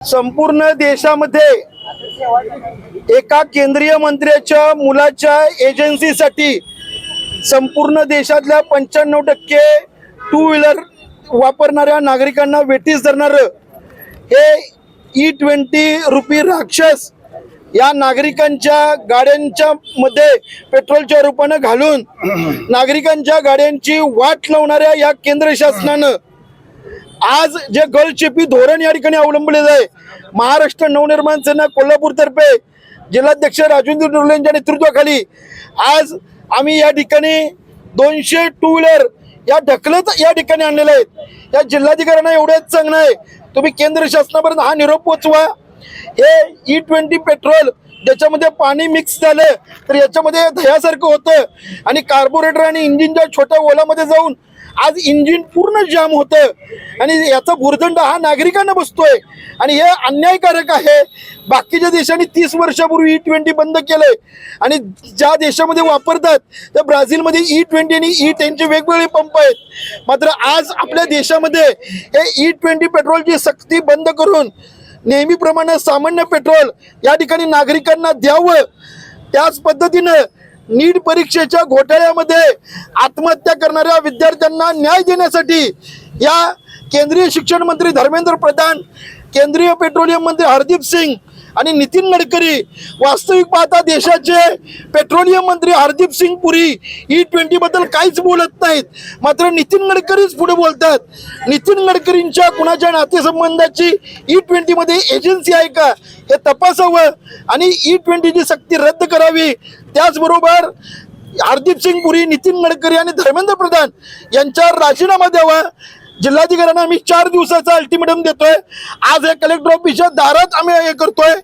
संपूर्ण देशामध्ये एका केंद्रीय मंत्र्याच्या मुलाच्या एजन्सीसाठी संपूर्ण देशातल्या 95% टू व्हीलर वापरणाऱ्या नागरिकांना वेठीस धरणारं हे E20 रुपी राक्षस या नागरिकांच्या गाड्यांच्या मध्ये पेट्रोलच्या रूपाने घालून नागरिकांच्या गाड्यांची वाट लावणाऱ्या या केंद्र शासनानं आज जे गळचेपी धोरण या ठिकाणी अवलंबलेलं आहे, महाराष्ट्र नवनिर्माण सेना कोल्हापूर तर्फे जिल्हाध्यक्ष राजेंद्र डोले यांच्या नेतृत्वाखाली आज आम्ही या ठिकाणी 200 टू व्हीलर या ढकलत या ठिकाणी आणलेले आहेत। या जिल्हाधिकाऱ्यांना एवढंच सांगणं आहे, तुम्ही केंद्र शासनापर्यंत हा निरोप पोचवा। हे E20 पेट्रोल ज्याच्यामध्ये पाणी मिक्स झालं तर याच्यामध्ये दह्यासारखं होतं आणि कार्बोरेटर आणि इंजिनच्या छोट्या ओलामध्ये जाऊन आज इंजिन पूर्ण जाम होतं आणि याचा भुर्दंड हा नागरिकांना बसतोय आणि हे अन्यायकारक आहे। बाकीच्या देशांनी 30 वर्षापूर्वी E20 बंद केलंय आणि ज्या देशामध्ये वापरतात त्या ब्राझीलमध्ये E20 आणि E10 चे वेगवेगळे पंप आहेत, मात्र आज आपल्या देशामध्ये हे E20 पेट्रोलची सक्ती बंद करून नेहमीप्रमाणे सामान्य पेट्रोल या ठिकाणी नागरिकांना द्यावं। त्याच पद्धतीनं नीट परीक्षेच्या घोटाळ्यामध्ये आत्महत्या करणाऱ्या विद्यार्थ्यांना न्याय देण्यासाठी या केंद्रीय शिक्षण मंत्री धर्मेंद्र प्रधान, केंद्रीय पेट्रोलियम मंत्री हरदीप सिंग आणि नितीन गडकरी, वास्तविक पाहता देशाचे पेट्रोलियम मंत्री हरदीप सिंग पुरी E20 बद्दल काहीच बोलत नाहीत, मात्र नितीन गडकरीच पुढे बोलतात। नितीन गडकरींच्या कुणाच्या नातेसंबंधाची E20 मध्ये एजन्सी आहे का हे तपासावं आणि E20 ची सक्ती रद्द करावी। त्याचबरोबर हरदीप सिंग पुरी, नितीन गडकरी आणि धर्मेंद्र प्रधान यांच्यावर राजीनामा द्यावा। जिल्हाधिकाऱ्यांना आम्ही 4 दिवसाचा अल्टिमेटम देतोय। आज हे कलेक्टर ऑफिसच्या दारात आम्ही हे करतोय।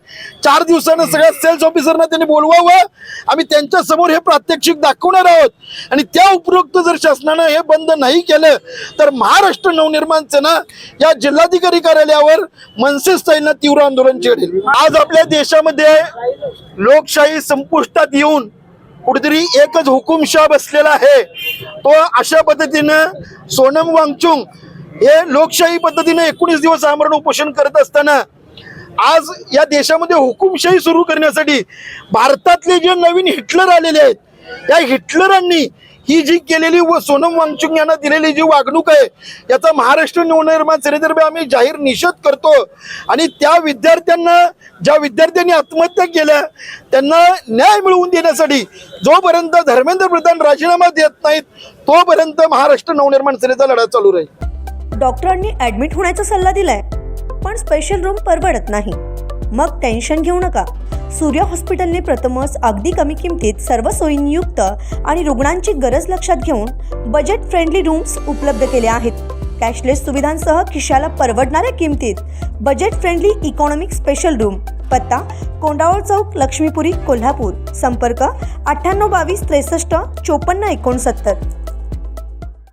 4 दिवसानं सगळ्या सेल्स ऑफिसरना त्यांनी बोलवावं, आम्ही त्यांच्या समोर हे प्रात्यक्षिक दाखवणार आहोत आणि त्या उपरोक्त जर शासनानं हे बंद नाही केलं तर महाराष्ट्र नवनिर्माण सेना या जिल्हाधिकारी कार्यालयावर मनसे स्टाईलनं तीव्र आंदोलन छेडेल। आज आपल्या देशामध्ये लोकशाही संपुष्टात येऊन कुठेतरी एकच हुकुमशाह बसलेला आहे, तो अशा पद्धतीनं सोनम वांगचुक हे लोकशाही पद्धतीने 19 दिवस आमरण उपोषण करत असताना आज या देशामध्ये हुकुमशाही सुरू करण्यासाठी भारतातले जे नवीन हिटलर आलेले आहेत, त्या हिटलरांनी ही जी केलेली व सोनम वांगचुक यांना दिलेली जी वागणूक आहे याचा महाराष्ट्र नवनिर्माण सेनेतर्फे आम्ही जाहीर निषेध करतो आणि त्या विद्यार्थ्यांना, ज्या विद्यार्थ्यांनी आत्महत्या केल्या त्यांना न्याय मिळवून देण्यासाठी जोपर्यंत धर्मेंद्र प्रधान राजीनामा देत नाहीत तोपर्यंत महाराष्ट्र नवनिर्माण सेनेचा लढा चालू राहील। डॉक्टरांनी ऍडमिट होण्याचा सल्ला दिलाय, पण स्पेशल रूम परवडत नाही। मग टेन्शन घेऊ नका। सूर्या हॉस्पिटलने प्रथमच अगदी कमी किमतीत सर्व सोयींयुक्त आणि रुग्णांची गरज लक्षात घेऊन बजेट फ्रेंडली रूम्स उपलब्ध केले आहेत। कॅशलेस सुविधांसह खिशाला परवडणाऱ्या किमतीत budget friendly economic special room. पत्ता कोंडावळ चौक, लक्ष्मीपुरी, कोल्हापूर। संपर्क 9822 63 54 69।